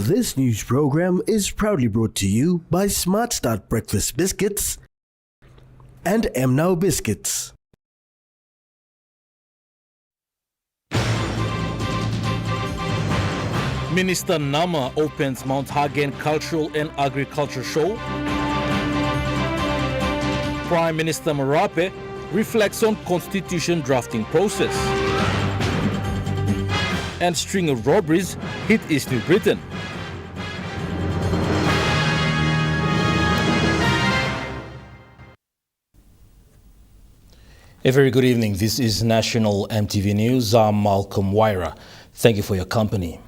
This news program is proudly brought to you by Smart Start Breakfast Biscuits and Now Biscuits. Minister Nama opens Mount Hagen Cultural and Agriculture Show. Prime Minister Marape reflects on constitution drafting process. And string of robberies hit East New Britain. A very good evening. This is National EMTV News. I'm Malcolm Waira. Thank you for your company.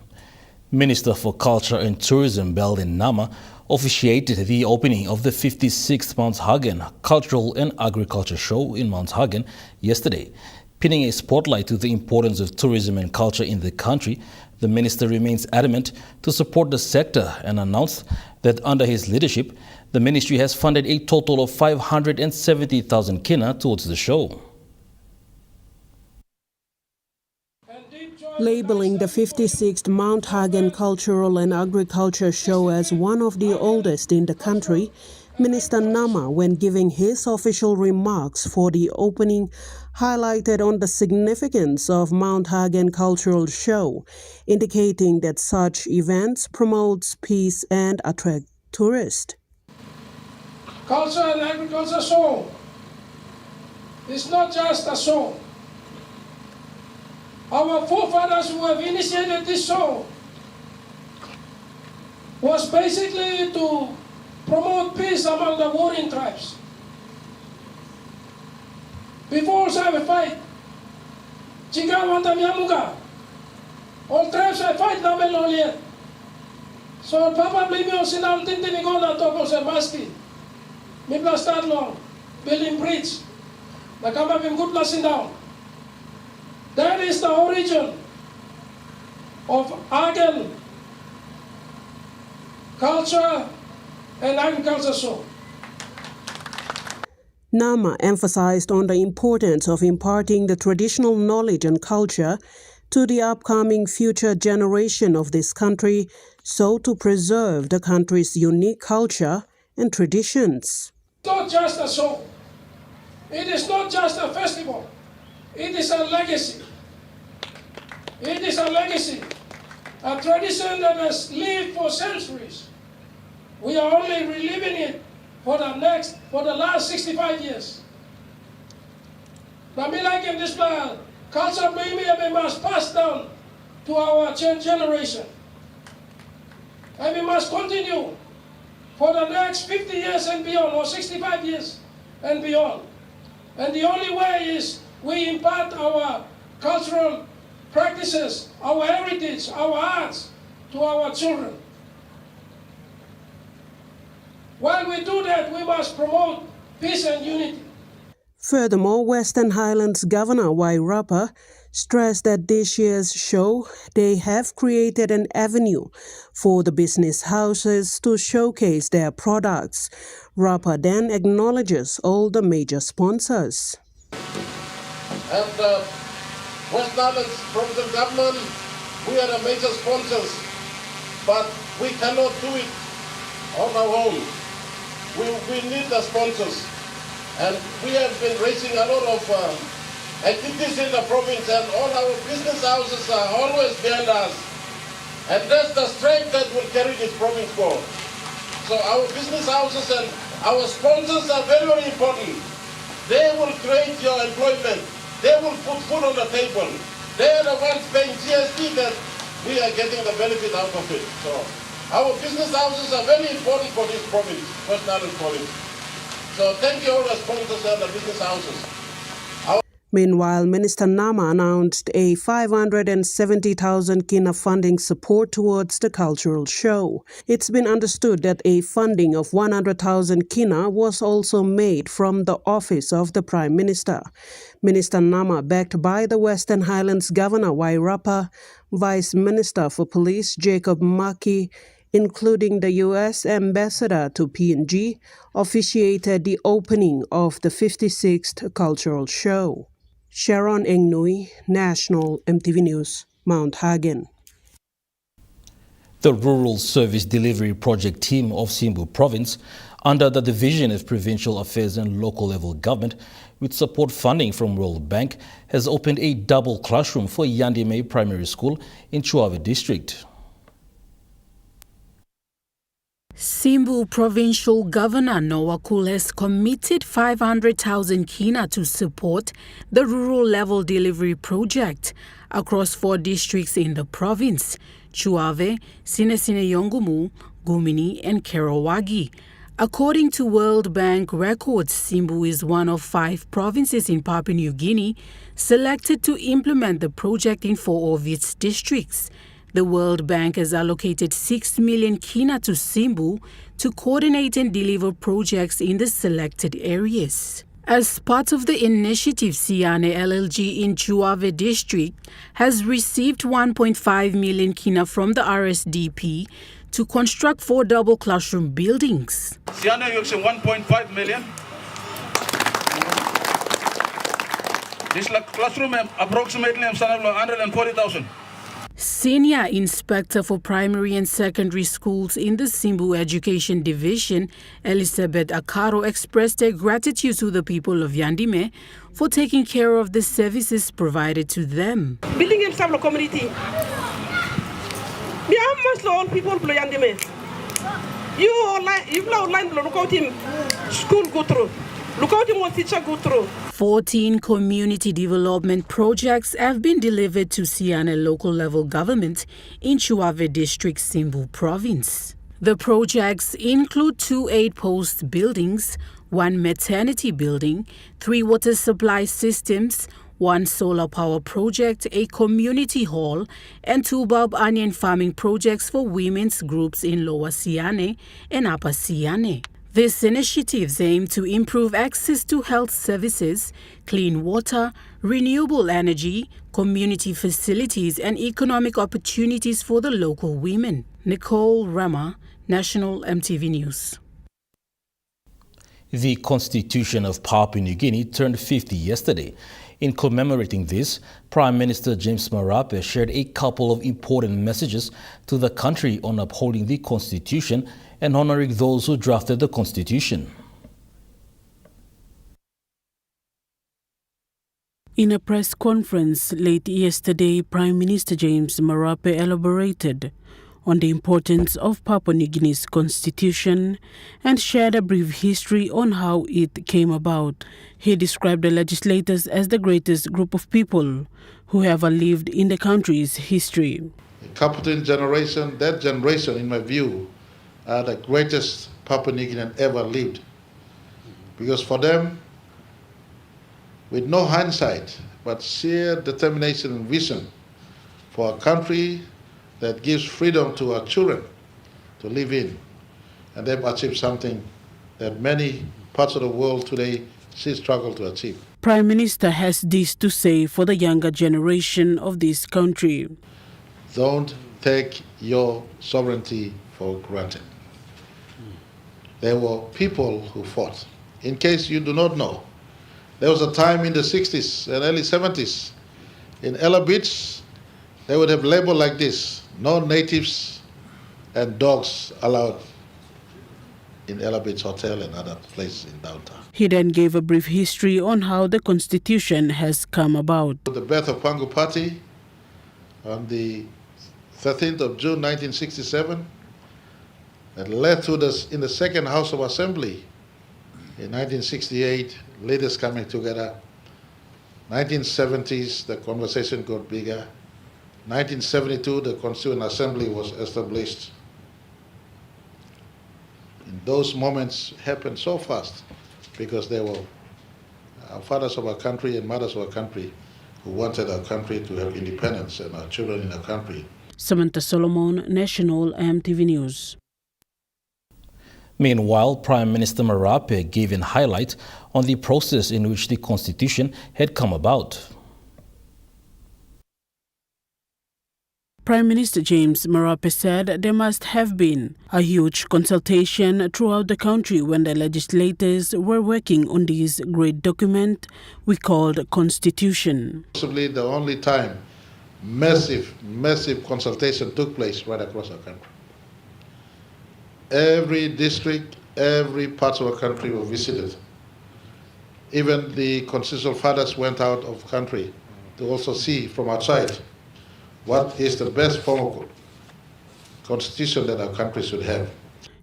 Minister for Culture and Tourism, Belden Nama, officiated the opening of the 56th Mount Hagen Cultural and Agriculture Show in Mount Hagen yesterday. Pinning a spotlight to the importance of tourism and culture in the country, the minister remains adamant to support the sector and announced that under his leadership, the ministry has funded a total of 570,000 kina towards the show. Labeling the 56th Mount Hagen Cultural and Agriculture Show as one of the oldest in the country, Minister Nama, when giving his official remarks for the opening, highlighted on the significance of Mount Hagen Cultural Show, indicating that such events promotes peace and attract tourists. Culture and Agriculture Show is not just a show. Our forefathers who have initiated this show was basically to promote peace among the warring tribes. Before I fight, Chiga Wanta Miamuga, all tribes I fight Namel Oliet. So Papa Blimio Sinam Tintinigona Toko Semaski, Mibla Stadlong, building bridge, Nakama Bim Gutla Sinam. That is the origin of Hagen Culture and Agriculture Show. Nama emphasized on the importance of imparting the traditional knowledge and culture to the upcoming future generation of this country, so to preserve the country's unique culture and traditions. It's not just a show. It is not just a festival. It is a legacy. It is a legacy, a tradition that has lived for centuries. We are only reliving it for the last 65 years. Namilak in this plan, culture maybe we must pass down to our generation. And we must continue for the next 50 years and beyond, or 65 years and beyond. And the only way is we impart our cultural practices, our heritage, our arts to our children. While we do that, we must promote peace and unity. Furthermore, Western Highlands Governor Wairapa stressed that this year's show, they have created an avenue for the business houses to showcase their products. Rapa then acknowledges all the major sponsors. And West Highlands provincial government, we are the major sponsors, but we cannot do it on our own. We need the sponsors, and we have been raising a lot of activities in the province, and all our business houses are always behind us, and that's the strength that will carry this province forward. So our business houses and our sponsors are very, very important. They will create your employment. They will put food on the table. They are the ones paying GST that we are getting the benefit out of it. So our business houses are very important for this province, West Highlands province. So thank you all the sponsors and the business houses. Meanwhile, Minister Nama announced a 570,000 kina funding support towards the cultural show. It's been understood that a funding of 100,000 kina was also made from the office of the Prime Minister. Minister Nama, backed by the Western Highlands Governor Wairapa, Vice Minister for Police Jacob Maki, including the U.S. Ambassador to PNG, officiated the opening of the 56th Cultural Show. Sharon Engnui, National EMTV News, Mount Hagen. The Rural Service Delivery Project team of Simbu Province, under the Division of Provincial Affairs and Local Level Government, with support funding from World Bank, has opened a double classroom for Yandime Primary School in Chuave District. Simbu Provincial Governor Noah Kul has committed 500,000 kina to support the Rural Level Delivery Project across 4 districts in the province: Chuave, Sinesine Yongumu, Gumini and Kerawagi. According to World Bank records, Simbu is one of 5 provinces in Papua New Guinea selected to implement the project in 4 of its districts. The World Bank has allocated 6 million kina to Simbu to coordinate and deliver projects in the selected areas. As part of the initiative, Siane LLG in Chuave District has received 1.5 million kina from the RSDP to construct 4 double classroom buildings. Siane using 1.5 million. This classroom approximately 140,000. Senior Inspector for Primary and Secondary Schools in the Simbu Education Division, Elizabeth Akaro, expressed her gratitude to the people of Yandime for taking care of the services provided to them. Building in some community. We are most all people of Yandime. You outline look out him school go through. Look out him what teacher go through. 14 community development projects have been delivered to Siane local level government in Chuave District, Simbu Province. The projects include 2 8-post buildings, 1 maternity building, 3 water supply systems, 1 solar power project, a community hall, and 2 bulb onion farming projects for women's groups in Lower Siane and Upper Siane. These initiatives aim to improve access to health services, clean water, renewable energy, community facilities, and economic opportunities for the local women. Nicole Rama, National EMTV News. The Constitution of Papua New Guinea turned 50 yesterday. In commemorating this, Prime Minister James Marape shared a couple of important messages to the country on upholding the Constitution and honoring those who drafted the Constitution. In a press conference late yesterday, Prime Minister James Marape elaborated on the importance of Papua New Guinea's constitution and shared a brief history on how it came about. He described the legislators as the greatest group of people who ever lived in the country's history. The Capitan generation, that generation, in my view, are the greatest Papua New Guinean ever lived. Because for them, with no hindsight, but sheer determination and vision for a country that gives freedom to our children to live in, and they've achieved something that many parts of the world today still struggle to achieve. Prime Minister has this to say for the younger generation of this country. Don't take your sovereignty for granted. There were people who fought. In case you do not know, there was a time in the 60s and early 70s in Ella Beach, they would have labeled like this: no natives and dogs allowed in Ella Beach Hotel and other places in downtown. He then gave a brief history on how the Constitution has come about. The birth of Pangu Party on the 13th of June 1967, that led to this in the second House of Assembly in 1968, leaders coming together. 1970s, the conversation got bigger. 1972, the Constituent Assembly was established. And those moments happened so fast because they were fathers of our country and mothers of our country who wanted our country to have independence and our children in our country. Samantha Solomon, National EMTV News. Meanwhile, Prime Minister Marape gave a highlight on the process in which the Constitution had come about. Prime Minister James Marape said there must have been a huge consultation throughout the country when the legislators were working on this great document we called Constitution. Possibly the only time massive consultation took place right across our country. Every district, every part of our country were visited. Even the constitutional fathers went out of country to also see from outside what is the best form of constitution that our country should have.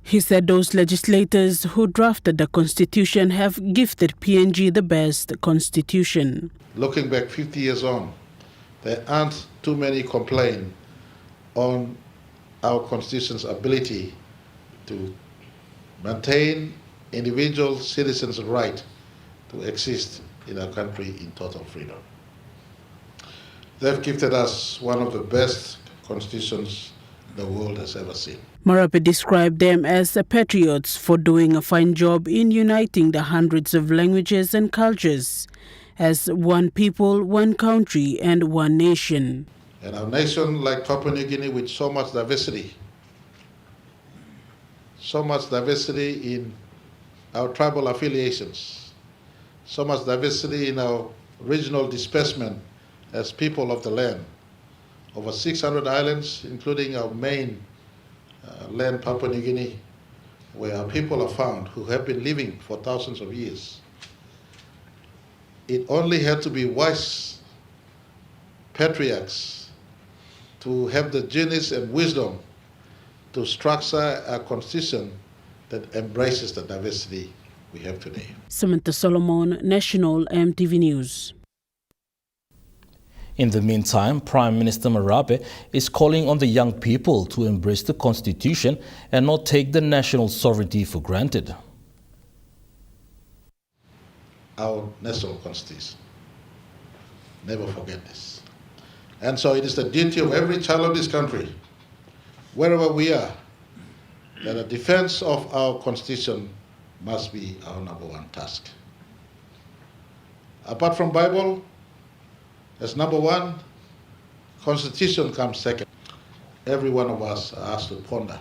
He said those legislators who drafted the constitution have gifted PNG the best constitution. Looking back 50 years on, there aren't too many complaints on our constitution's ability to maintain individual citizens' right to exist in our country in total freedom. They've gifted us one of the best constitutions the world has ever seen. Marape described them as patriots for doing a fine job in uniting the hundreds of languages and cultures as one people, one country, and one nation. And our nation, like Papua New Guinea, with so much diversity in our tribal affiliations, so much diversity in our regional disbursement as people of the land. Over 600 islands, including our main land, Papua New Guinea, where our people are found who have been living for thousands of years. It only had to be wise patriarchs to have the genius and wisdom to structure a constitution that embraces the diversity we have today. Samantha Solomon, National EMTV News. In the meantime, Prime Minister Marape is calling on the young people to embrace the Constitution and not take the national sovereignty for granted. Our national constitution. Never forget this. And so it is the duty of every child of this country, wherever we are, that the defense of our constitution must be our number one task. Apart from Bible, as number one, Constitution comes second. Every one of us are asked to ponder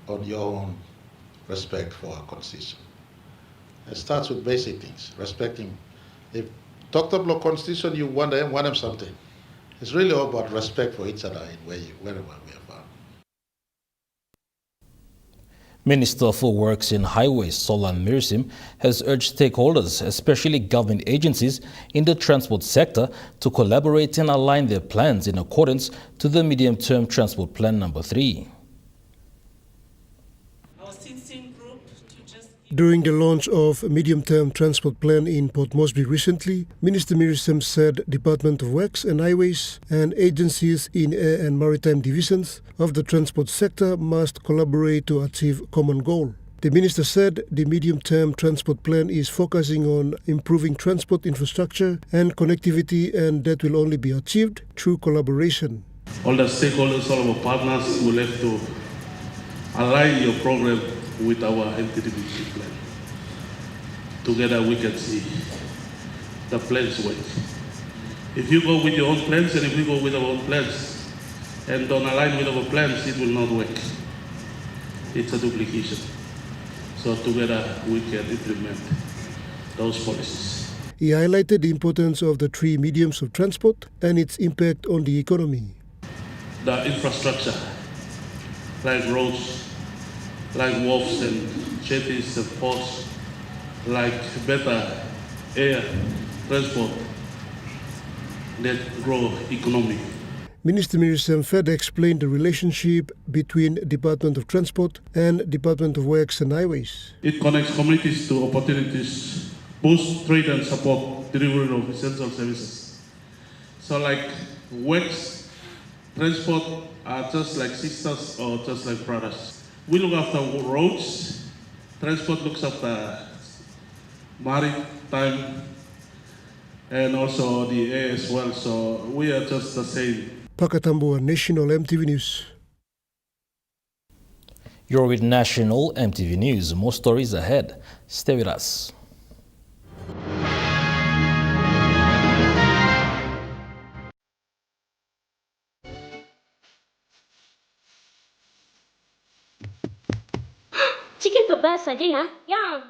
on your own respect for our Constitution. It starts with basic things, respecting. If talked about Constitution, you want them something. It's really all about respect for each other wherever we are found. Minister for Works and Highways, Solan Mirsim, has urged stakeholders, especially government agencies in the transport sector, to collaborate and align their plans in accordance to the Medium-Term Transport Plan No. 3. During the launch of a medium-term transport plan in Port Moresby recently, Minister Mirsim said Department of Works and Highways and agencies in air and maritime divisions of the transport sector must collaborate to achieve a common goal. The minister said the medium-term transport plan is focusing on improving transport infrastructure and connectivity, and that will only be achieved through collaboration. All the stakeholders, all of our partners will have to align your program with our MTTBC plan. Together we can see the plans work. If you go with your own plans and if we go with our own plans and don't align with our plans, it will not work. It's a duplication. So together we can implement those policies. He highlighted the importance of the three mediums of transport and its impact on the economy. The infrastructure, like roads, like wharves and jetties and ports, like better air transport that grow economy. Minister Mirsim further explained the relationship between Department of Transport and Department of Works and Highways. It connects communities to opportunities, boosts trade and support delivery of essential services. So like works, transport are just like sisters or just like brothers. We look after roads, transport looks after maritime, and also the air as well, so we are just the same. Pakatambua, National EMTV News. You're with National EMTV News. More stories ahead. Stay with us. Chicken kebab saja ya? Yeah.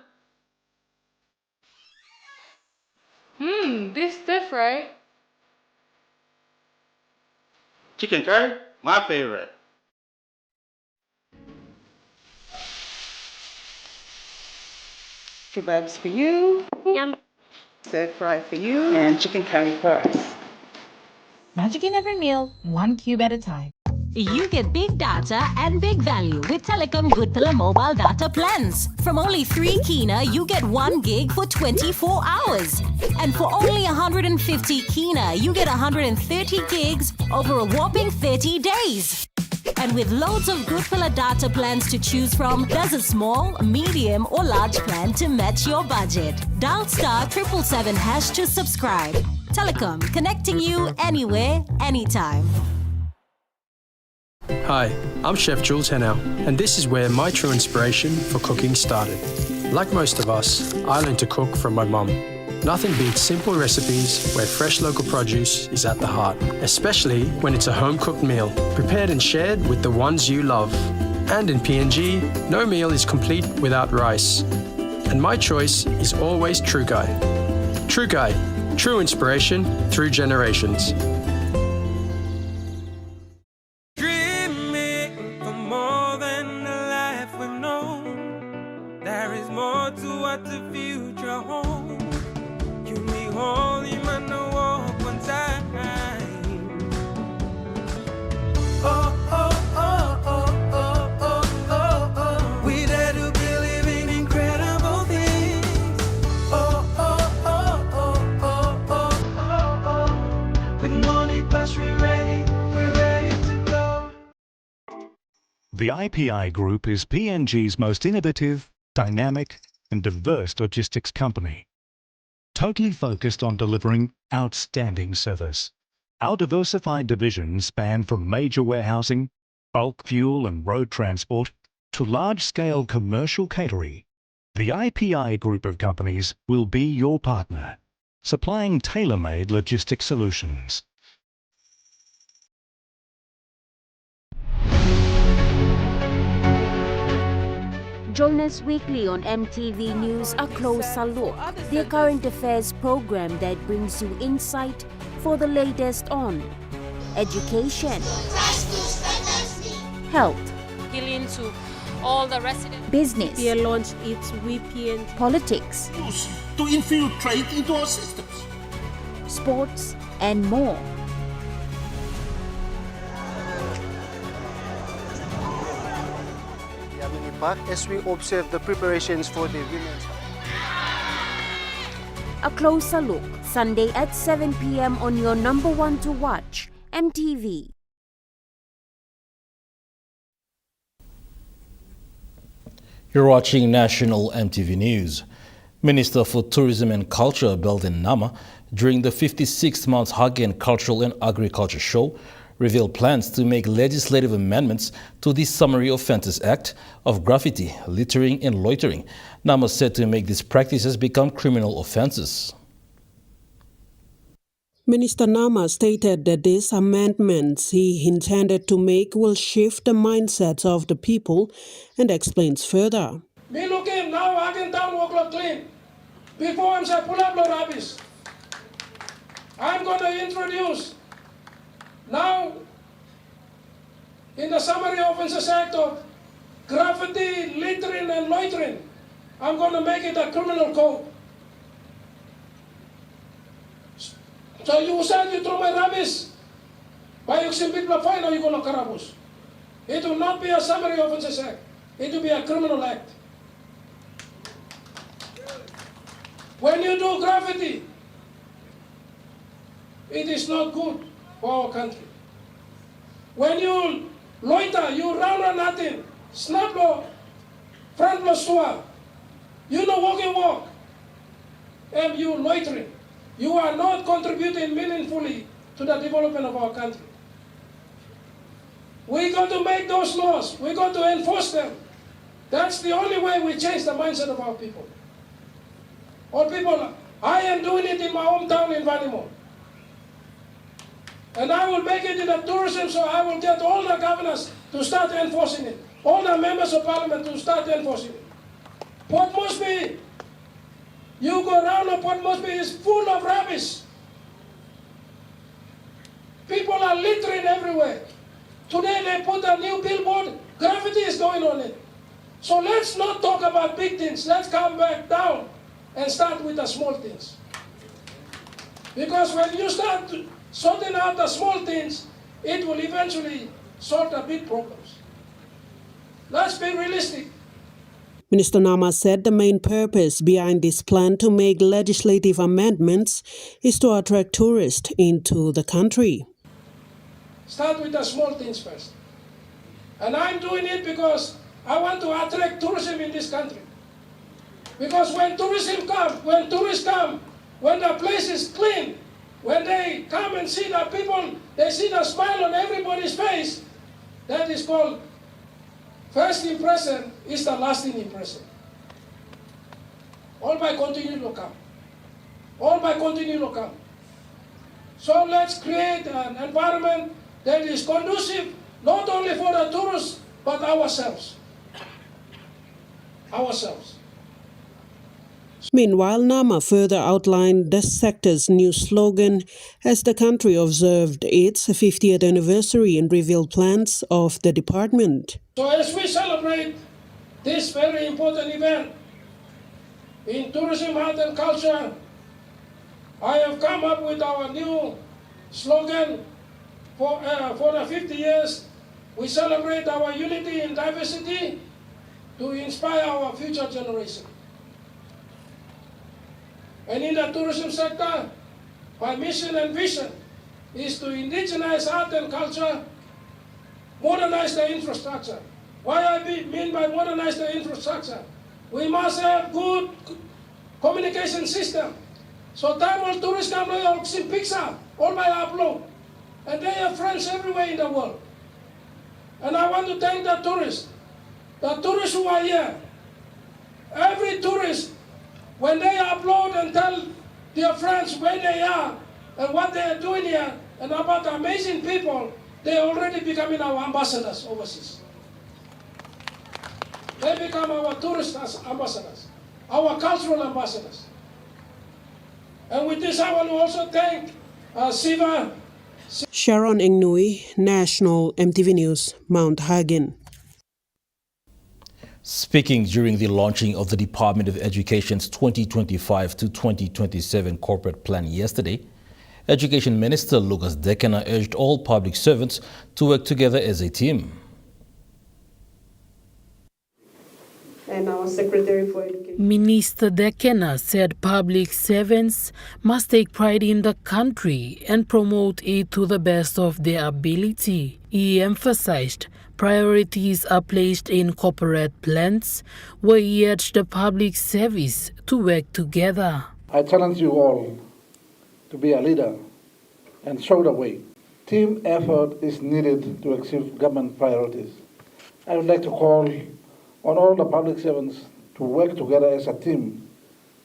This stiff, right? Chicken curry, my favorite. Kebabs for you. Yum. Stir fry for you. And chicken curry for us. Magic in every meal, one cube at a time. You get big data and big value with Telecom Good Pillar mobile data plans. From only 3 Kina, you get 1 gig for 24 hours. And for only 150 Kina, you get 130 gigs over a whopping 30 days. And with loads of Good Pillar data plans to choose from, there's a small, medium or large plan to match your budget. Dial *777# to subscribe. Telecom, connecting you anywhere, anytime. Hi, I'm Chef Jules Hennow, and this is where my true inspiration for cooking started. Like most of us, I learned to cook from my mum. Nothing beats simple recipes where fresh local produce is at the heart, especially when it's a home-cooked meal, prepared and shared with the ones you love. And in PNG, no meal is complete without rice. And my choice is always True Guy. True Guy, true inspiration through generations. The IPI Group is PNG's most innovative, dynamic and diverse logistics company, totally focused on delivering outstanding service. Our diversified divisions span from major warehousing, bulk fuel and road transport to large-scale commercial catering. The IPI Group of companies will be your partner, supplying tailor-made logistics solutions. Join us weekly on MTV News, A Closer Look, the current affairs program that brings you insight for the latest on education, health, appealing to all the residents. Business, They launched its VPN, politics, To infiltrate into our systems. sports, and more. As we observe the preparations for the women's. A Closer Look, Sunday at 7 p.m. on your number one to watch, MTV. You're watching National MTV News. Minister for Tourism and Culture, Belden Nama, during the 56th Mount Hagen Cultural and Agriculture Show, revealed plans to make legislative amendments to the Summary Offences Act of graffiti, littering and loitering. Nama said to make these practices become criminal offences. Minister Nama stated that these amendments he intended to make will shift the mindsets of the people and explains further. Me looking now, Hagen town walk clean. Before I'm saying pull up the rubbish. I'm going to introduce now in the Summary Offences Act of graffiti, littering and loitering. I'm going to make it a criminal code. So you said you throw my rubbish, by you simply fine or you going to karabus. It will not be a Summary Offences Act. It will be a criminal act. When you do graffiti, it is not good for our country. When you loiter, you run on nothing, snap lo, front lo stua, you know walk, and you loitering. You are not contributing meaningfully to the development of our country. We're going to make those laws. We're going to enforce them. That's the only way we change the mindset of our people. All people, I am doing it in my hometown in Vanimo. And I will make it in the tourism, so I will get all the governors to start enforcing it. All the members of parliament to start enforcing it. Port Moresby, you go around, Port Moresby is full of rubbish. People are littering everywhere. Today they put a new billboard, graffiti is going on it. So let's not talk about big things. Let's come back down and start with the small things. Because when you start sorting out the small things, it will eventually solve the big problems. Let's be realistic. Minister Nama said the main purpose behind this plan to make legislative amendments is to attract tourists into the country. Start with the small things first. And I'm doing it because I want to attract tourism in this country. Because when tourists come, when the place is clean, when they come and see the people, they see the smile on everybody's face, that is called first impression is the lasting impression. All by continuing to come. All by continuing to come. So let's create an environment that is conducive not only for the tourists, but ourselves. Ourselves. Meanwhile, Nama further outlined the sector's new slogan as the country observed its 50th anniversary and revealed plans of the department. So as we celebrate this very important event in tourism, art and culture, I have come up with our new slogan for the 50 years. We celebrate our unity in diversity to inspire our future generation. And in the tourism sector, my mission and vision is to indigenize art and culture, modernize the infrastructure. What I mean by modernize the infrastructure? We must have good communication system. So time when tourists come, they all see picture, all by upload. And they have friends everywhere in the world. And I want to thank the tourists who are here. Every tourist, when they upload and tell their friends where they are and what they are doing here and about amazing people, they are already becoming our ambassadors overseas. They become our tourist ambassadors, our cultural ambassadors. And with this, I want to also thank Siva. Sharon Engnui, National EMTV News, Mount Hagen. Speaking during the launching of the Department of Education's 2025 to 2027 corporate plan yesterday, Education Minister Lucas Dekena urged all public servants to work together as a team. And our Secretary for Education. Minister Dekena said public servants must take pride in the country and promote it to the best of their ability. He emphasized priorities are placed in corporate plans, where he urged the public service to work together. I challenge you all to be a leader and show the way. Team effort is needed to achieve government priorities. I would like to call on all the public servants to work together as a team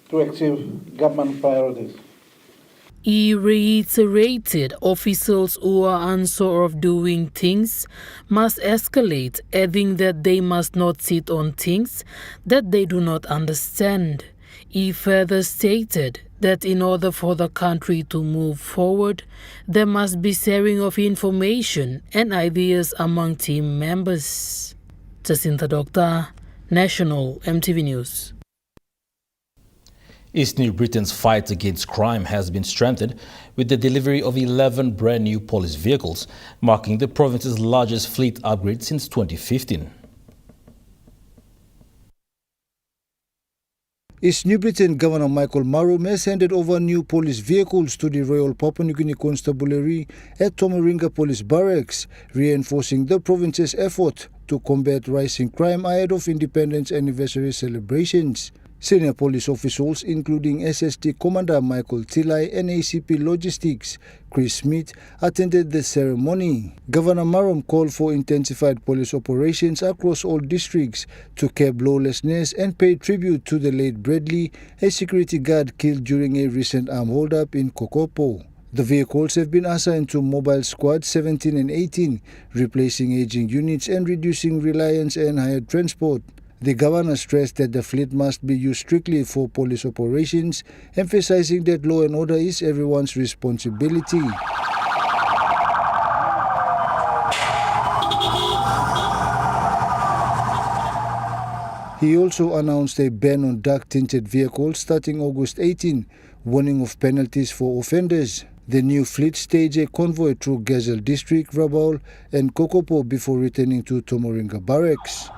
to achieve government priorities. He reiterated officials who are unsure of doing things must escalate, adding that they must not sit on things that they do not understand. He further stated that in order for the country to move forward, there must be sharing of information and ideas among team members. Jacinta Doctor, National EMTV News. East New Britain's fight against crime has been strengthened with the delivery of 11 brand new police vehicles, marking the province's largest fleet upgrade since 2015. East New Britain Governor Michael Marum has handed over new police vehicles to the Royal Papua New Guinea Constabulary at Tomaringa Police Barracks, reinforcing the province's effort to combat rising crime ahead of Independence Anniversary celebrations. Senior police officials, including SST Commander Michael Tilai and ACP Logistics Chris Smith, attended the ceremony. Governor Marum called for intensified police operations across all districts to curb lawlessness and pay tribute to the late Bradley, a security guard killed during a recent armed hold-up in Kokopo. The vehicles have been assigned to Mobile Squad 17 and 18, replacing aging units and reducing reliance on hired transport. The governor stressed that the fleet must be used strictly for police operations, emphasizing that law and order is everyone's responsibility. He also announced a ban on dark-tinted vehicles starting August 18, warning of penalties for offenders. The new fleet staged a convoy through Gazelle District, Rabaul and Kokopo before returning to Tomoringa Barracks.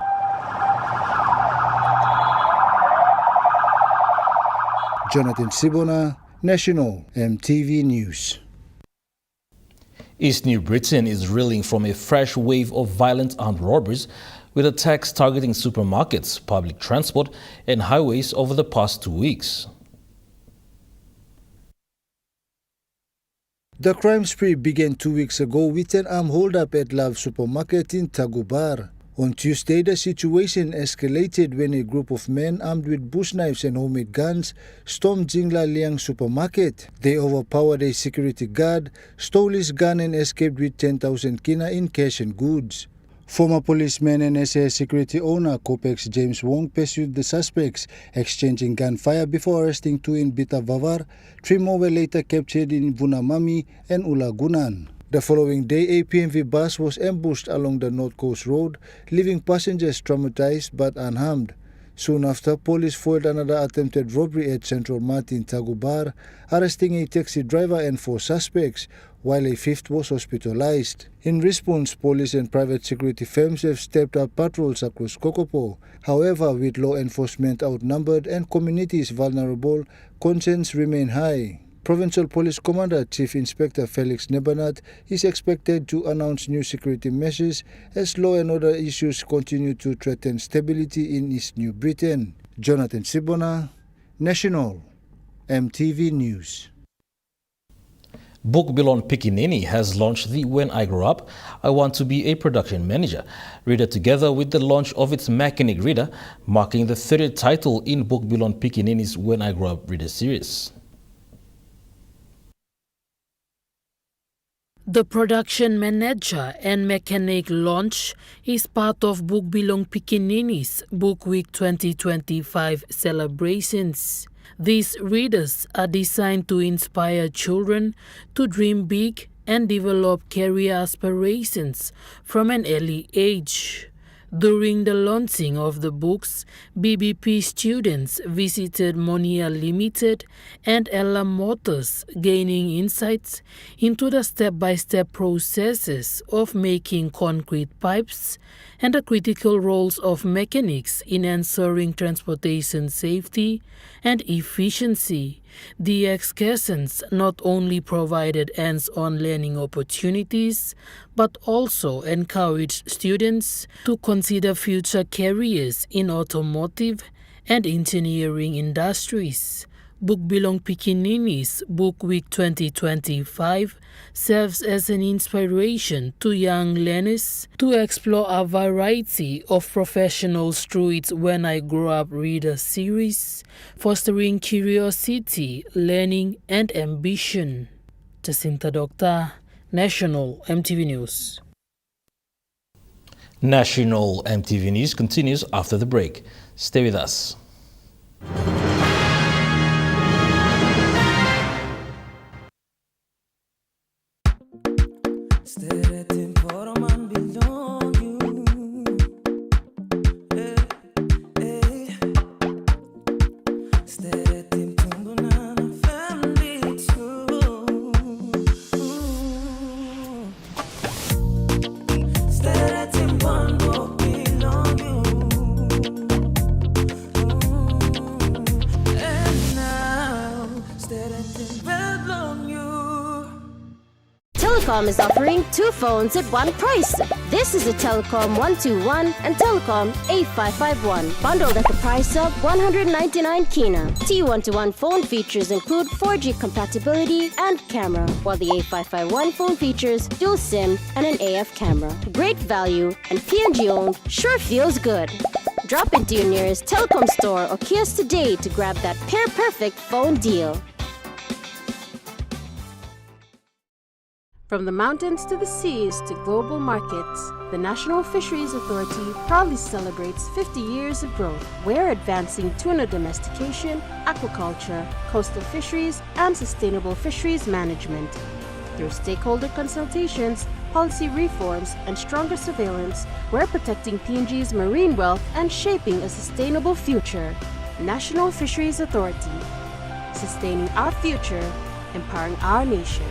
Jonathan Sibona, National EMTV News. East New Britain is reeling from a fresh wave of violent armed robberies with attacks targeting supermarkets, public transport and highways over the past 2 weeks. The crime spree began 2 weeks ago with an armed hold-up at Love Supermarket in Tagubar. On Tuesday, the situation escalated when a group of men armed with bush knives and homemade guns stormed Jingla Liang Supermarket. They overpowered a security guard, stole his gun and escaped with 10,000 kina in cash and goods. Former policeman and SAS security owner Copex James Wong pursued the suspects, exchanging gunfire before arresting 2 in Bita Vavar. 3 more were later captured in Vunamami and Ulagunan. The following day, a PMV bus was ambushed along the North Coast Road, leaving passengers traumatized but unharmed. Soon after, police foiled another attempted robbery at Central Mart in Tagubar, arresting a taxi driver and 4 suspects, while a 5th was hospitalized. In response, police and private security firms have stepped up patrols across Kokopo. However, with law enforcement outnumbered and communities vulnerable, concerns remain high. Provincial Police Commander Chief Inspector Felix Nebanat is expected to announce new security measures as law and order issues continue to threaten stability in East New Britain. Jonathan Sibona, National EMTV News. Book Bilon Pikinini has launched the When I Grow Up, I Want to Be a Production Manager reader together with the launch of its mechanic reader, marking the 30th title in Book Bilon Pikinini's When I Grow Up reader series. The production manager and mechanic launch is part of Book Bilong Pikinini's Book Week 2025 celebrations. These readers are designed to inspire children to dream big and develop career aspirations from an early age. During the launching of the books, BBP students visited Monia Limited and Ella Motors, gaining insights into the step-by-step processes of making concrete pipes and the critical roles of mechanics in ensuring transportation safety and efficiency. The excursions not only provided hands-on learning opportunities, but also encouraged students to consider future careers in automotive and engineering industries. Book Bilong Pikinini's Book Week 2025 serves as an inspiration to young learners to explore a variety of professionals through its When I Grow Up reader series, fostering curiosity, learning and ambition. Jacinta Doctor, National EMTV News. National EMTV News continues after the break. Stay with us. Telecom is offering 2 phones at one price. This is a Telecom 121 and Telecom A551, bundled at the price of 199 kina. T121 phone features include 4G compatibility and camera, while the A551 phone features dual SIM and an AF camera. Great value and PNG owned sure feels good. Drop into your nearest Telecom store or kiosk today to grab that pair-perfect phone deal. From the mountains to the seas to global markets, the National Fisheries Authority proudly celebrates 50 years of growth. We're advancing tuna domestication, aquaculture, coastal fisheries, and sustainable fisheries management. Through stakeholder consultations, policy reforms, and stronger surveillance, we're protecting PNG's marine wealth and shaping a sustainable future. National Fisheries Authority, sustaining our future, empowering our nation.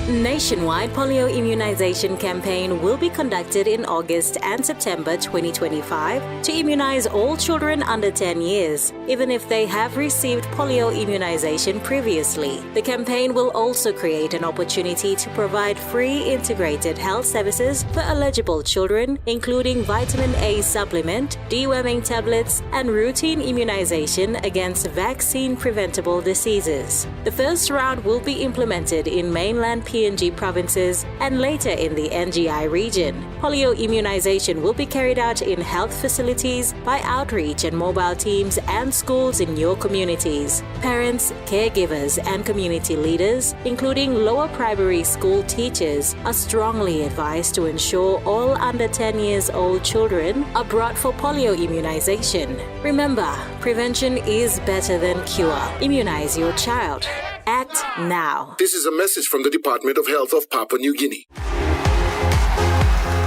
Nationwide polio immunization campaign will be conducted in August and September 2025 to immunize all children under 10 years, even if they have received polio immunization previously. The campaign will also create an opportunity to provide free integrated health services for eligible children, including vitamin A supplement, deworming tablets, and routine immunization against vaccine-preventable diseases. The first round will be implemented in mainland PNG provinces and later in the NGI region. Polio immunization will be carried out in health facilities by outreach and mobile teams and schools in your communities. Parents, caregivers, and community leaders, including lower primary school teachers, are strongly advised to ensure all under 10 years old children are brought for polio immunization. Remember, prevention is better than cure. Immunize your child. Act now. This is a message from the Department of Health of Papua New Guinea.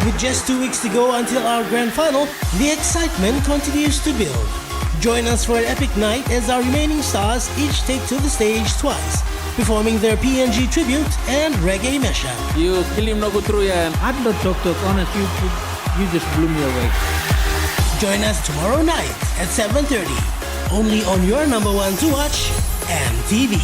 With just 2 weeks to go until our grand final, the excitement continues to build. Join us for an epic night as our remaining stars each take to the stage twice, performing their PNG tribute and reggae mashup. You kill him no go through ya. I'm not talk, honest, you just blew me away. Join us tomorrow night at 7:30, only on your number one to watch, EMTV.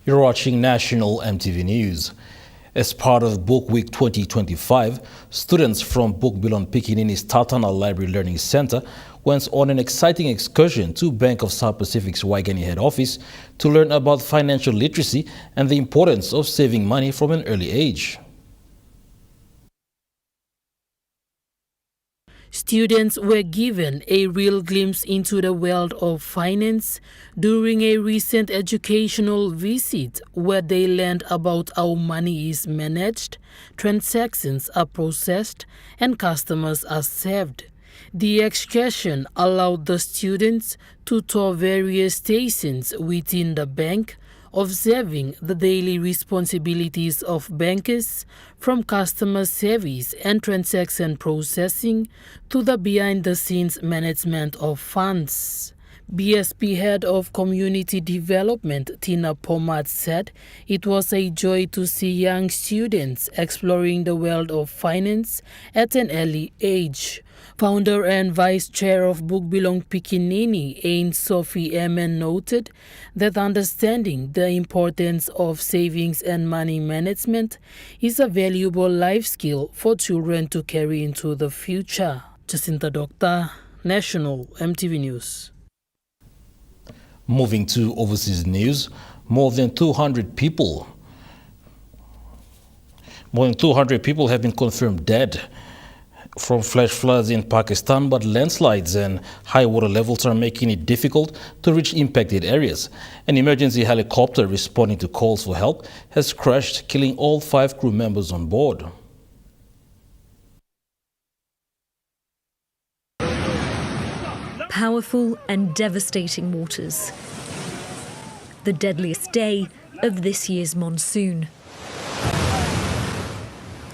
You're watching National MTV News. As part of Book Week 2025, students from Bookbilon Pikinini's Tatana Library Learning Center went on an exciting excursion to Bank of South Pacific's Waigani head office to learn about financial literacy and the importance of saving money from an early age. Students were given a real glimpse into the world of finance during a recent educational visit where they learned about how money is managed, transactions are processed, and customers are served. The excursion allowed the students to tour various stations within the bank, observing the daily responsibilities of bankers, from customer service and transaction processing to the behind-the-scenes management of funds. BSP Head of Community Development Tina Pomat said it was a joy to see young students exploring the world of finance at an early age. Founder and Vice Chair of Bookbilon Pikinini, Ain Sophie Emen, noted that understanding the importance of savings and money management is a valuable life skill for children to carry into the future. Jacinta Doctor, National MTV News. Moving to overseas news, more than 200 people have been confirmed dead from flash floods in Pakistan, but landslides and high water levels are making it difficult to reach impacted areas. An emergency helicopter responding to calls for help has crashed, killing all 5 crew members on board. Powerful and devastating waters. The deadliest day of this year's monsoon.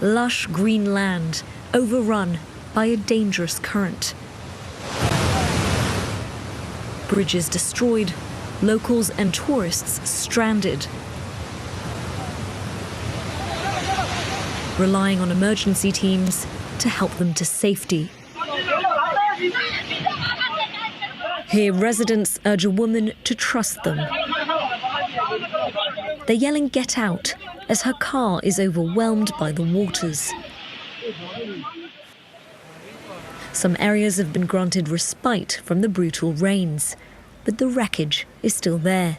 Lush green land overrun by a dangerous current. Bridges destroyed, locals and tourists stranded. Relying on emergency teams to help them to safety. Here, residents urge a woman to trust them. They're yelling "get out" as her car is overwhelmed by the waters. Some areas have been granted respite from the brutal rains, but the wreckage is still there.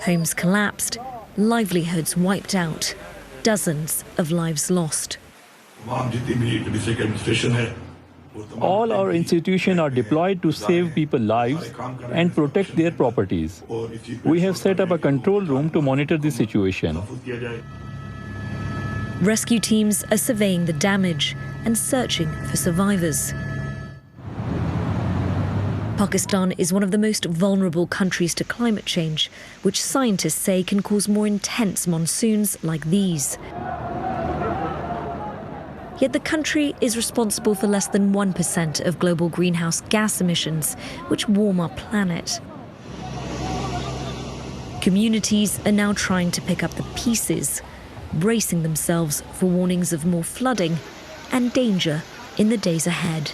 Homes collapsed, livelihoods wiped out, dozens of lives lost. All our institutions are deployed to save people's lives and protect their properties. We have set up a control room to monitor the situation. Rescue teams are surveying the damage and searching for survivors. Pakistan is one of the most vulnerable countries to climate change, which scientists say can cause more intense monsoons like these. Yet the country is responsible for less than 1% of global greenhouse gas emissions, which warm our planet. Communities are now trying to pick up the pieces, bracing themselves for warnings of more flooding and danger in the days ahead.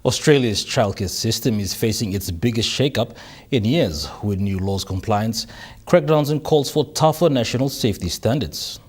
Australia's childcare system is facing its biggest shake-up in years, with new laws compliance, crackdowns and calls for tougher national safety standards.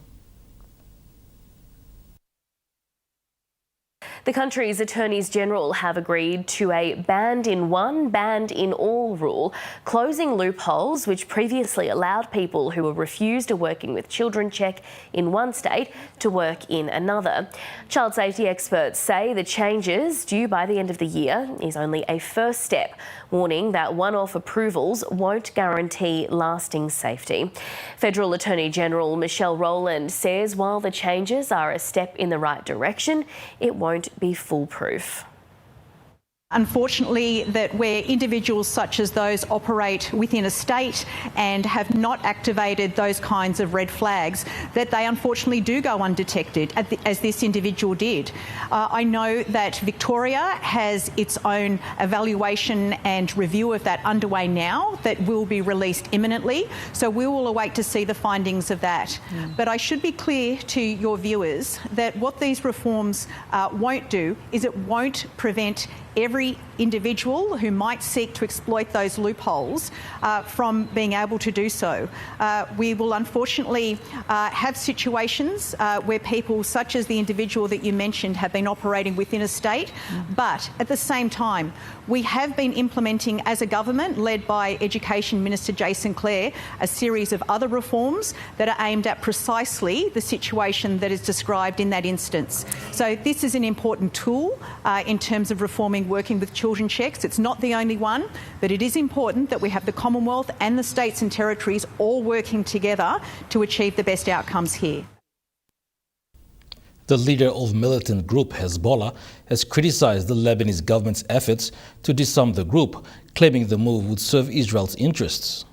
The country's attorneys general have agreed to a banned in one, banned in all rule, closing loopholes which previously allowed people who were refused a working with children check in one state to work in another. Child safety experts say the changes due by the end of the year is only a first step, warning that one-off approvals won't guarantee lasting safety. Federal Attorney General Michelle Rowland says while the changes are a step in the right direction, it won't be foolproof. Unfortunately, that where individuals such as those operate within a state and have not activated those kinds of red flags, that they unfortunately do go undetected, as this individual did. I know that Victoria has its own evaluation and review of that underway now that will be released imminently, so we will await to see the findings of that. But I should be clear to your viewers that what these reforms won't do is it won't prevent every individual who might seek to exploit those loopholes from being able to do so. We will unfortunately have situations where people such as the individual that you mentioned have been operating within a state, but at the same time we have been implementing as a government led by Education Minister Jason Clare a series of other reforms that are aimed at precisely the situation that is described in that instance. So this is an important tool in terms of reforming working with children checks. It's not the only one, but it is important that we have the Commonwealth and the states and territories all working together to achieve the best outcomes here. The leader of militant group Hezbollah has criticized the Lebanese government's efforts to disarm the group, claiming the move would serve Israel's interests.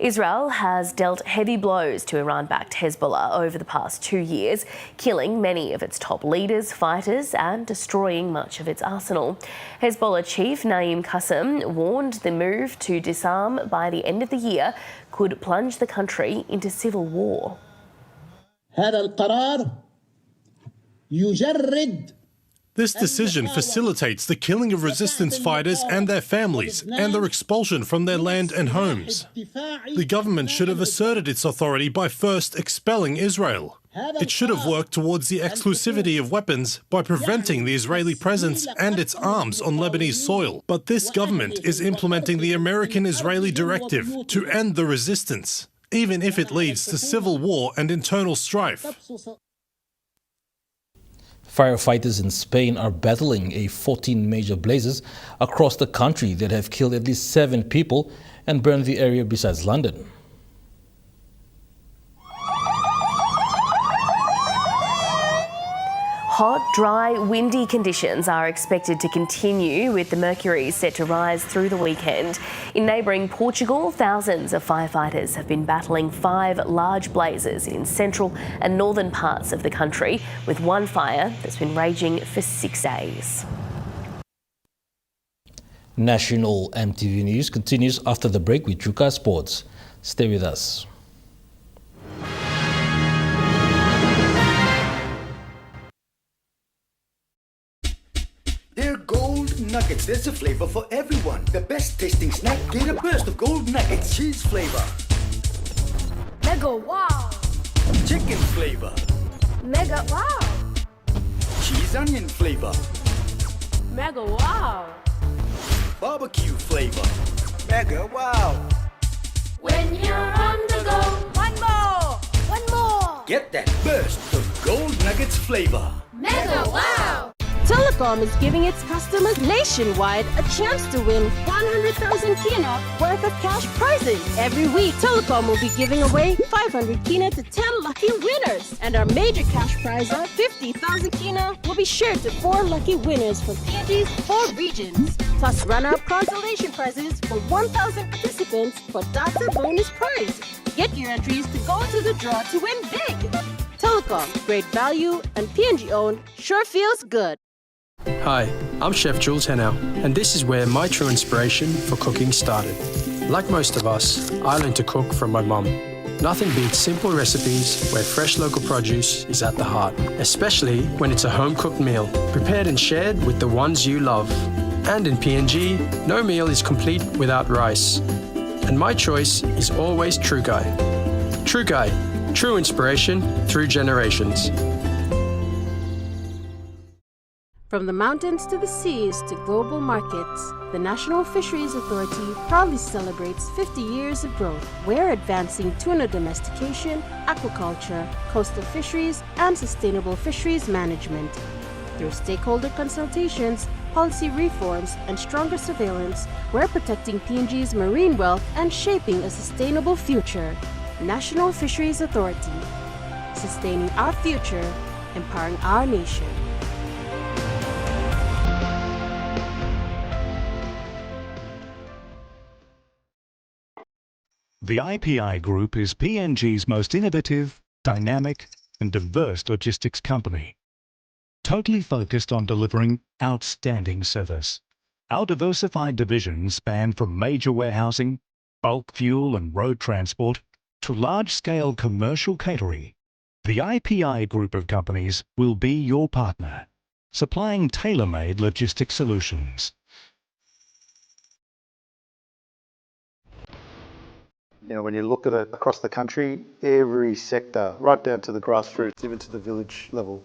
Israel has dealt heavy blows to Iran-backed Hezbollah over the past 2 years, killing many of its top leaders, fighters and destroying much of its arsenal. Hezbollah chief Naim Qassem warned the move to disarm by the end of the year could plunge the country into civil war. This decision facilitates the killing of resistance fighters and their families and their expulsion from their land and homes. The government should have asserted its authority by first expelling Israel. It should have worked towards the exclusivity of weapons by preventing the Israeli presence and its arms on Lebanese soil. But this government is implementing the American-Israeli directive to end the resistance, even if it leads to civil war and internal strife. Firefighters in Spain are battling 14 major blazes across the country that have killed at least 7 people and burned the area besides London. Hot, dry, windy conditions are expected to continue, with the mercury set to rise through the weekend. In neighbouring Portugal, thousands of firefighters have been battling 5 large blazes in central and northern parts of the country, with one fire that's been raging for 6 days. National EMTV News continues after the break with Truka Sports. Stay with us. They're gold nuggets. There's a flavor for everyone. The best tasting snack. Get a burst of gold nuggets. Cheese flavor. Mega wow. Chicken flavor. Mega wow. Cheese onion flavor. Mega wow. Barbecue flavor. Mega wow. When you're on the go. One more. One more. Get that burst of Gold Nuggets flavor. Mega Wow. Telecom is giving its customers nationwide a chance to win 100,000 kina worth of cash prizes. Every week, Telecom will be giving away 500 kina to 10 lucky winners. And our major cash prize of 50,000 kina will be shared to 4 lucky winners from PNG's 4 regions. Plus runner-up consolation prizes for 1,000 participants for data bonus prize. Get your entries to go into the draw to win big. Telecom, great value and PNG owned, sure feels good. Hi, I'm Chef Jules Henow, and this is where my true inspiration for cooking started. Like most of us, I learned to cook from my mum. Nothing beats simple recipes where fresh local produce is at the heart, especially when it's a home-cooked meal, prepared and shared with the ones you love. And in PNG, no meal is complete without rice. And my choice is always True Guy. True Guy, true inspiration through generations. From the mountains to the seas to global markets, the National Fisheries Authority proudly celebrates 50 years of growth. We're advancing tuna domestication, aquaculture, coastal fisheries, and sustainable fisheries management. Through stakeholder consultations, policy reforms, and stronger surveillance, we're protecting PNG's marine wealth and shaping a sustainable future. National Fisheries Authority, sustaining our future, empowering our nation. The IPI Group is PNG's most innovative, dynamic, and diverse logistics company, totally focused on delivering outstanding service. Our diversified divisions span from major warehousing, bulk fuel and road transport, to large-scale commercial catering. The IPI Group of companies will be your partner, supplying tailor-made logistics solutions. You know, when you look at it across the country, every sector, right down to the grassroots, even to the village level,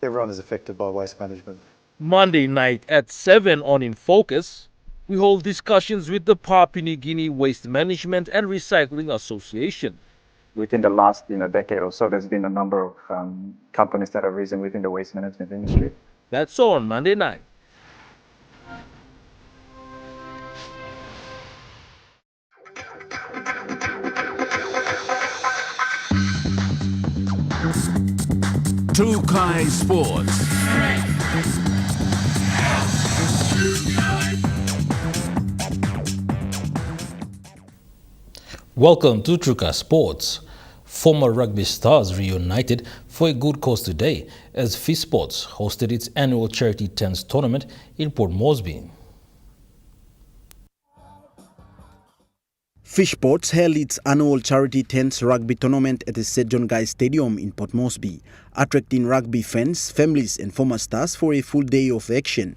everyone is affected by waste management. Monday night at 7 on In Focus, we hold discussions with the Papua New Guinea Waste Management and Recycling Association. Within the last decade or so, there's been a number of companies that have risen within the waste management industry. That's on Monday night. Tukai Sports. Welcome to Truka Sports. Former rugby stars reunited for a good cause today as Fish Sports hosted its annual charity tennis tournament in Port Moresby. Fish Sports held its annual charity tennis rugby tournament at the St. John Guy Stadium in Port Moresby, attracting rugby fans, families and former stars for a full day of action.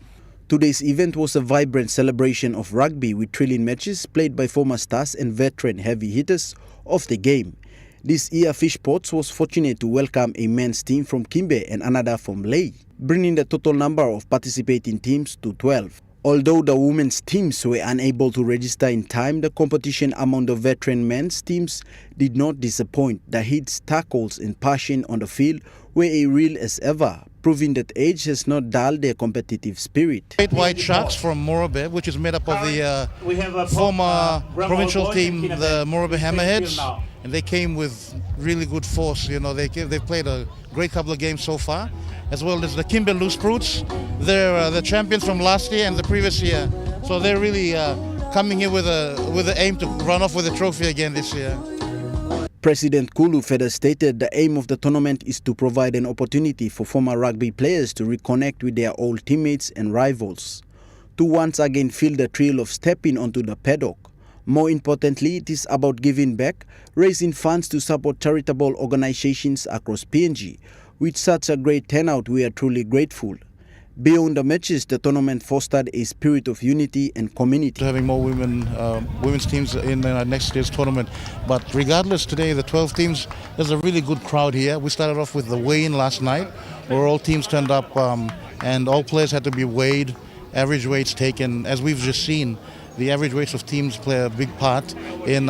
Today's event was a vibrant celebration of rugby with thrilling matches played by former stars and veteran heavy hitters of the game. This year, Fish Sports was fortunate to welcome a men's team from Kimbe and another from Lae, bringing the total number of participating teams to 12. Although the women's teams were unable to register in time, the competition among the veteran men's teams did not disappoint. The hits, tackles and passion on the field were as real as ever, proving that age has not dulled their competitive spirit. 8 White Sharks from Morobe, which is made up of the former provincial team, the Morobe Hammerheads, and they came with really good force. You know, they've played a great couple of games so far, as well as the Kimbe Loose Fruits. They're the champions from last year and the previous year, so they're really coming here with the aim to run off with a trophy again this year. President Kulu further stated the aim of the tournament is to provide an opportunity for former rugby players to reconnect with their old teammates and rivals, to once again feel the thrill of stepping onto the paddock. More importantly, it is about giving back, raising funds to support charitable organizations across PNG. With such a great turnout, we are truly grateful. Beyond the matches, the tournament fostered a spirit of unity and community. Having more women's teams in next year's tournament. But regardless, today the 12 teams, there's a really good crowd here. We started off with the weigh-in last night, where all teams turned up and all players had to be weighed, average weights taken. As we've just seen, the average race of teams play a big part in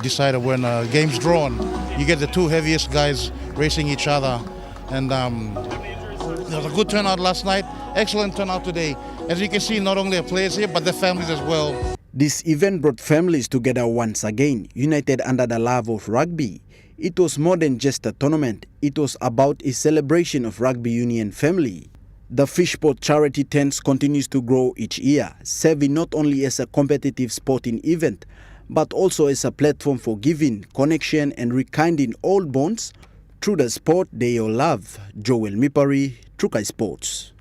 decider when a game's drawn. You get the two heaviest guys racing each other. And there was a good turnout last night, excellent turnout today. As you can see, not only the players here, but the families as well. This event brought families together once again, united under the love of rugby. It was more than just a tournament, it was about a celebration of rugby union family. The Fishport charity tents continues to grow each year, serving not only as a competitive sporting event, but also as a platform for giving, connection and rekindling old bonds through the sport they all love. Joel Mipari, Trukai Sports.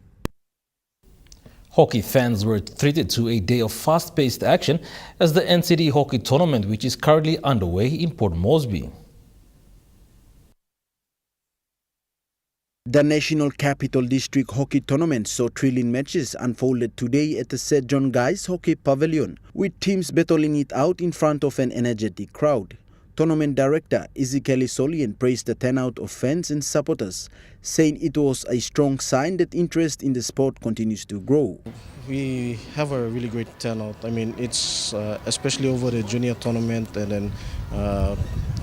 Hockey fans were treated to a day of fast-paced action as the NCD hockey tournament, which is currently underway in Port Moresby. The National Capital District Hockey Tournament saw thrilling matches unfolded today at the St. John Guy's Hockey Pavilion, with teams battling it out in front of an energetic crowd. Tournament director Ezekiel Solian praised the turnout of fans and supporters, saying it was a strong sign that interest in the sport continues to grow. We have a really great turnout. I mean, it's especially over the junior tournament and then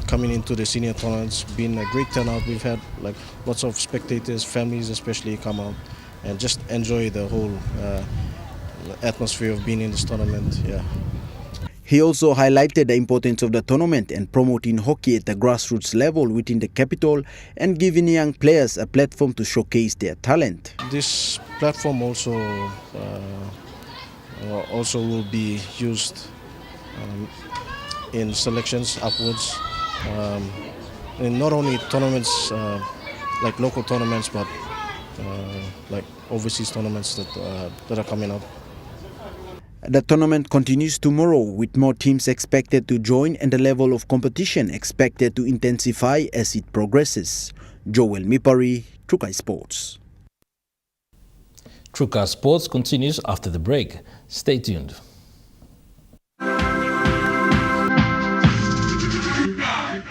coming into the senior tournament, it's been a great turnout. We've had like lots of spectators, families especially, come out and just enjoy the whole atmosphere of being in this tournament. Yeah. He also highlighted the importance of the tournament and promoting hockey at the grassroots level within the capital and giving young players a platform to showcase their talent. This platform also will be used in selections upwards, in not only tournaments like local tournaments, but like overseas tournaments that are coming up. The tournament continues tomorrow with more teams expected to join and the level of competition expected to intensify as it progresses. Joel Mipari, Trukai Sports. Trukai Sports continues after the break. Stay tuned.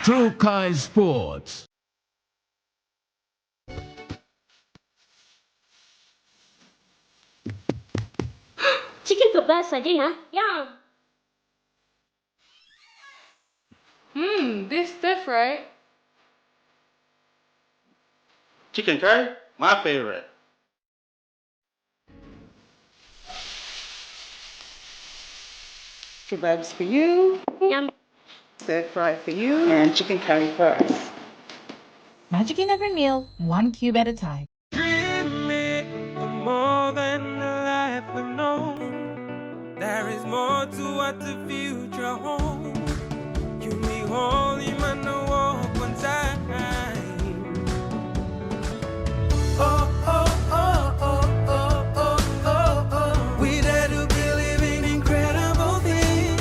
Trukai Sports. Chicken kebab saja ya? Yum! This stuff right? Chicken curry, my favorite. Kebabs for you. Yum! Stir fry for you. And chicken curry for us. Magic in every meal, one cube at a time. More than the life we've known, there is more to what the future holds. You be holy man, no walk one time. Oh, oh, oh, oh, oh, oh, oh, oh. We dare to believe in incredible things.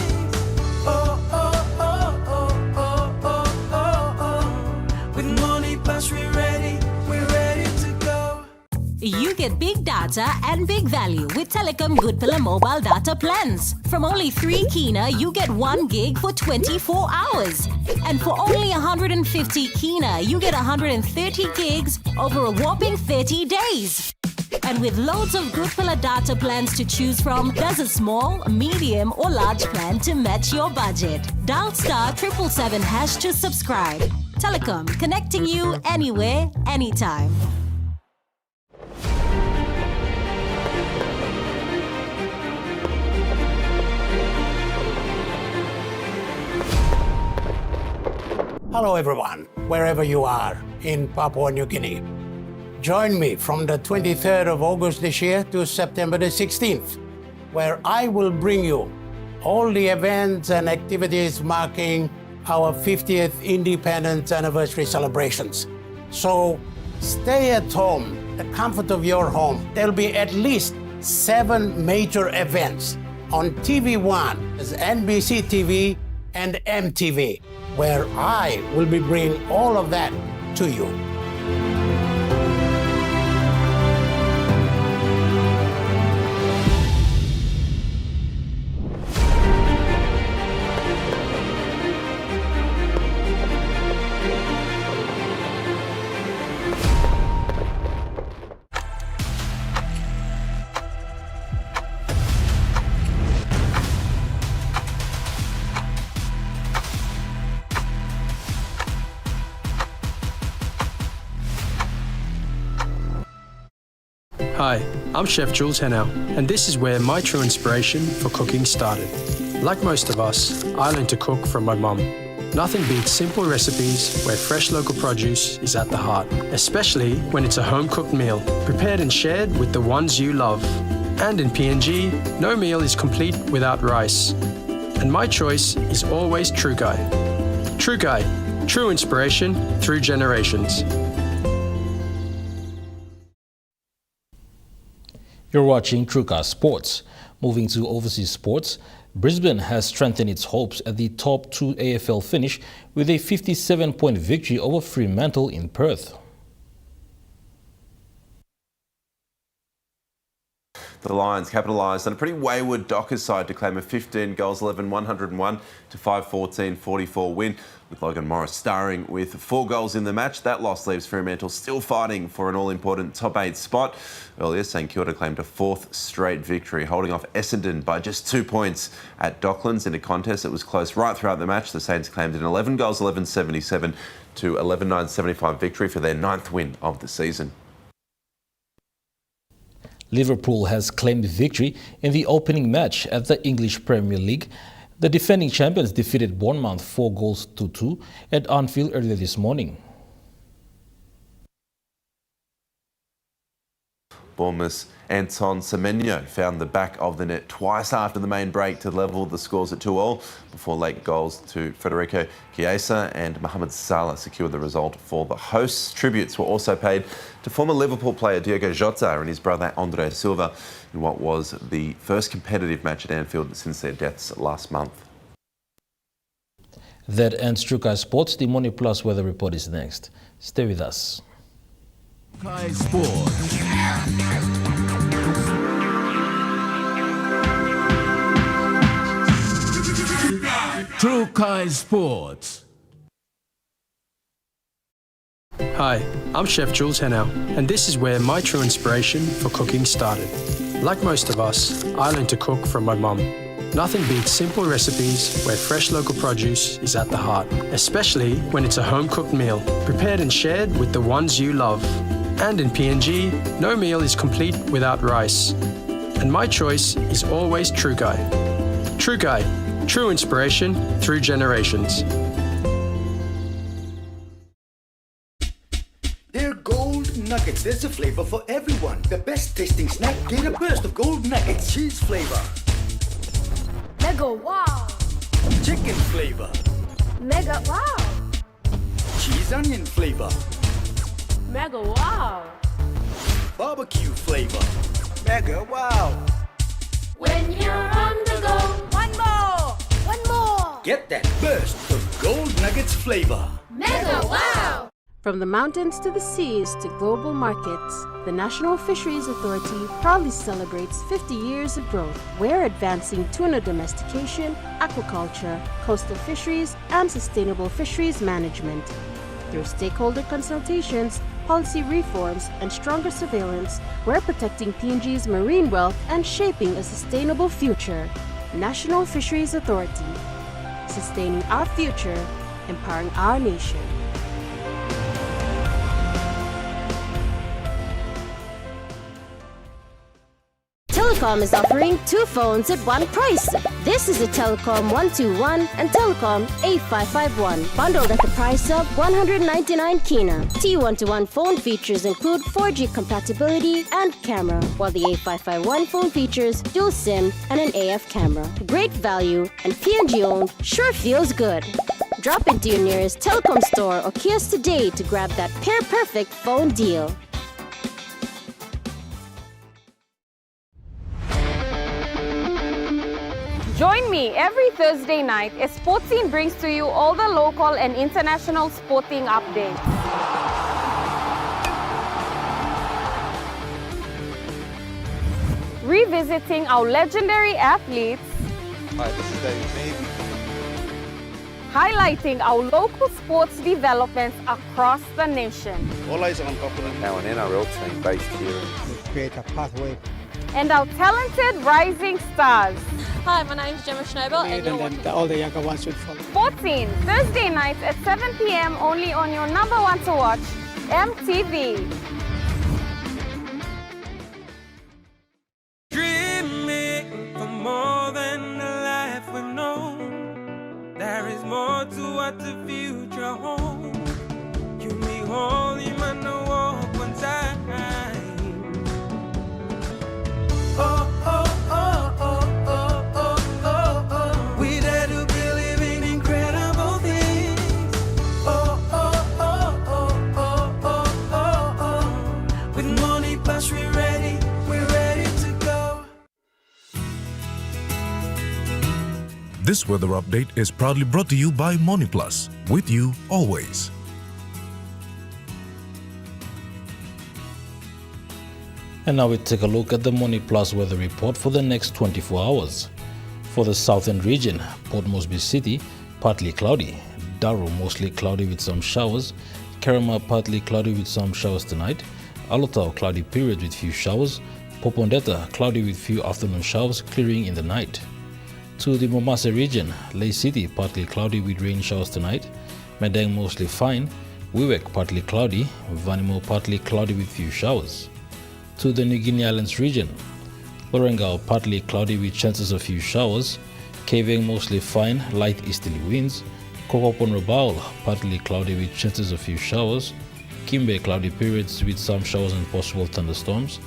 Oh, oh, oh, oh, oh, oh, oh, oh. With money plus we're ready to go. You get big data and big value with Telecom Good Pillar mobile data plans. From only 3 kina, you get 1 gig for 24 hours. And for only 150 kina, you get 130 gigs over a whopping 30 days. And with loads of Good Pillar data plans to choose from, there's a small, medium or large plan to match your budget. Dial *777# to subscribe. Telecom, connecting you anywhere, anytime. Hello everyone, wherever you are in Papua New Guinea. Join me from the 23rd of August this year to September the 16th, where I will bring you all the events and activities marking our 50th independence anniversary celebrations. So stay at home, the comfort of your home. There'll be at least 7 major events on TV1, as NBC TV and MTV, where I will be bringing all of that to you. Hi, I'm Chef Jules Hennow, and this is where my true inspiration for cooking started. Like most of us, I learned to cook from my mum. Nothing beats simple recipes where fresh local produce is at the heart, especially when it's a home-cooked meal, prepared and shared with the ones you love. And in PNG, no meal is complete without rice. And my choice is always True Guy. True Guy, true inspiration through generations. You're watching TrueCast Sports. Moving to overseas sports, Brisbane has strengthened its hopes at the top 2 AFL finish with a 57-point victory over Fremantle in Perth. The Lions capitalised on a pretty wayward Dockers side to claim a 15 goals 11 101 to 5-14 44 win, with Logan Morris starring with 4 goals in the match. That loss leaves Fremantle still fighting for an all-important top 8 spot. Earlier, St Kilda claimed a 4th straight victory, holding off Essendon by just 2 points at Docklands in a contest that was close right throughout the match. The Saints claimed an 11 goals 11 77 to 11 9 75 victory for their 9th win of the season. Liverpool has claimed victory in the opening match at the English Premier League. The defending champions defeated Bournemouth 4 goals to 2 at Anfield earlier this morning. Bournemouth's Anton Semenyo found the back of the net twice after the main break to level the scores at 2-2 before late goals to Federico Chiesa and Mohamed Salah secured the result for the hosts. Tributes were also paid to former Liverpool player Diogo Jota and his brother Andre Silva in what was the first competitive match at Anfield since their deaths last month. That ends TrueCast Sports. The Money Plus weather report is next. Stay with us. TrueCast Sports. TrueCast Sports. Hi, I'm Chef Jules Hennow, and this is where my true inspiration for cooking started. Like most of us, I learned to cook from my mum. Nothing beats simple recipes where fresh local produce is at the heart, especially when it's a home-cooked meal, prepared and shared with the ones you love. And in PNG, no meal is complete without rice. And my choice is always True Guy. True Guy, true inspiration through generations. They're gold nuggets. There's a flavor for everyone. The best tasting snack. Get a burst of gold nuggets. Cheese flavor. Mega wow. Chicken flavor. Mega wow. Cheese onion flavor. Mega wow. Barbecue flavor. Mega wow. When you're on the go, one more. One more. Get that burst of gold nuggets flavor. Mega wow. From the mountains to the seas to global markets, the National Fisheries Authority proudly celebrates 50 years of growth. We're advancing tuna domestication, aquaculture, coastal fisheries, and sustainable fisheries management. Through stakeholder consultations, policy reforms, and stronger surveillance, we're protecting PNG's marine wealth and shaping a sustainable future. National Fisheries Authority, sustaining our future, empowering our nation. Telecom is offering 2 phones at one price. This is a Telecom 121 and Telecom A551, bundled at the price of 199 kina. T121 phone features include 4G compatibility and camera, while the A551 phone features dual SIM and an AF camera. Great value and PNG owned sure feels good. Drop into your nearest Telecom store or kiosk today to grab that pair-perfect phone deal. Join me every Thursday night as Sports Scene brings to you all the local and international sporting updates. Revisiting our legendary athletes. Hi, this is David Mead. Highlighting our local sports developments across the nation. All eyes are on top of it. Now an NRL team based here. We create a pathway. And our talented rising stars. Hi, my name's Gemma Schnobel and you're watching all the younger ones would follow. Sports Scene, Thursday nights at 7 p.m. only on your number one to watch, MTV. This weather update is proudly brought to you by MoneyPlus, with you always. And now we take a look at the MoneyPlus weather report for the next 24 hours. For the southern region, Port Moresby City, partly cloudy. Darrow, mostly cloudy with some showers. Kerema, partly cloudy with some showers tonight. Alotau, cloudy period with few showers. Popondetta, cloudy with few afternoon showers, clearing in the night. To the Momase region, Ley City, partly cloudy with rain showers tonight. Madang, mostly fine. Wewak, partly cloudy. Vanimo, partly cloudy with few showers. To the New Guinea Islands region, Lorengau, partly cloudy with chances of few showers. Kaveng, mostly fine, light easterly winds. Kokopon Rabaul, partly cloudy with chances of few showers. Kimbe, cloudy periods with some showers and possible thunderstorms.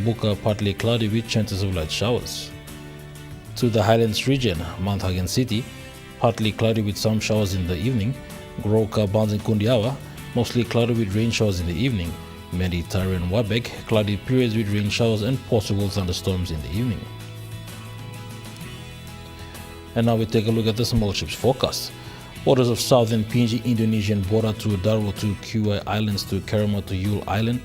Buka, partly cloudy with chances of light showers. To the Highlands region, Mount Hagen City, partly cloudy with some showers in the evening. Goroka, Bounds and Kundiawa, mostly cloudy with rain showers in the evening. Medi, Tyree and Wabek, cloudy periods with rain showers and possible thunderstorms in the evening. And now we take a look at the small ships forecast. Waters of southern PNG Indonesian border to Darrow to Kauai Islands to Kerema to Yule Island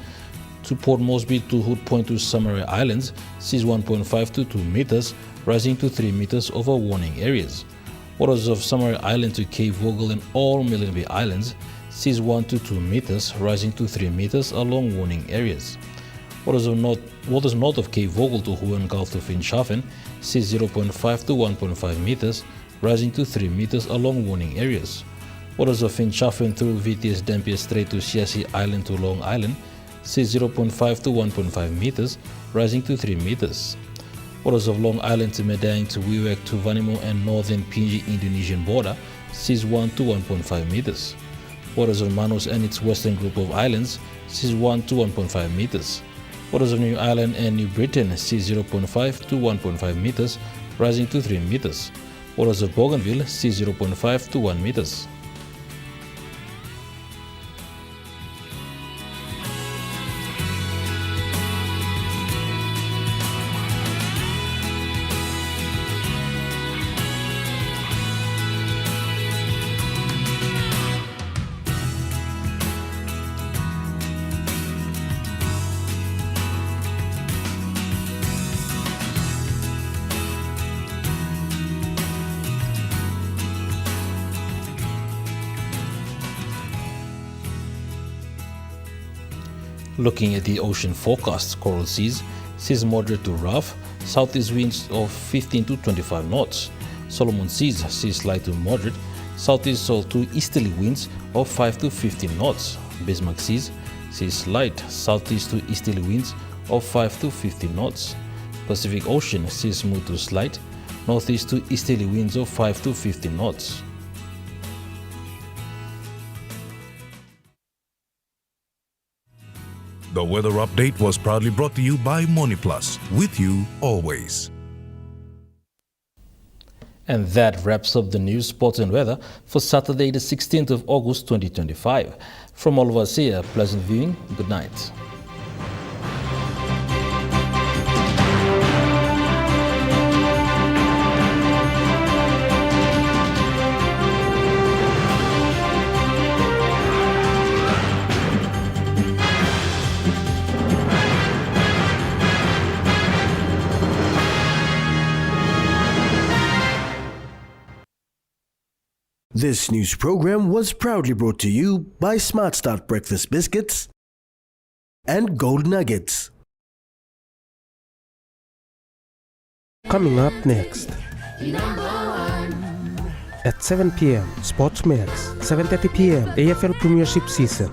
to Port Moresby to Hood Point to Samarai Islands, seas 1.5 to 2 meters, rising to 3 meters over warning areas. Waters of Samarai Island to Cape Vogel and all Millen Bay Islands, seas 1 to 2 meters, rising to 3 meters along warning areas. Waters north of Cape Vogel to Hoorn Gulf to Finschhafen, seas 0.5 to 1.5 meters, rising to 3 meters along warning areas. Waters of Finschhafen through VTS Dampier Strait to Siasi Island to Long Island, seas 0.5 to 1.5 meters, rising to 3 meters. Waters of Long Island to Medang to Wewak to Vanimo and northern PNG Indonesian border, seas 1 to 1.5 meters. Waters of Manus and its western group of islands, seas 1 to 1.5 meters. Waters of New Ireland and New Britain, seas 0.5 to 1.5 meters, rising to 3 meters. Waters of Bougainville, seas 0.5 to 1 meters. Looking at the ocean forecast, coral seas, seas moderate to rough, southeast winds of 15 to 25 knots. Solomon seas, seas light to moderate, southeast to easterly winds of 5 to 15 knots. Bismarck seas, seas light, southeast to easterly winds of 5 to 15 knots. Pacific Ocean, seas smooth to slight, northeast to easterly winds of 5 to 15 knots. The weather update was proudly brought to you by MoneyPlus, with you always. And that wraps up the news, sports and weather for Saturday the 16th of August 2025. From all of us here, pleasant viewing, good night. This news program was proudly brought to you by Smart Start Breakfast Biscuits and Gold Nuggets. Coming up next. At 7 p.m. Sports Max, 7:30 p.m. AFL Premiership Season.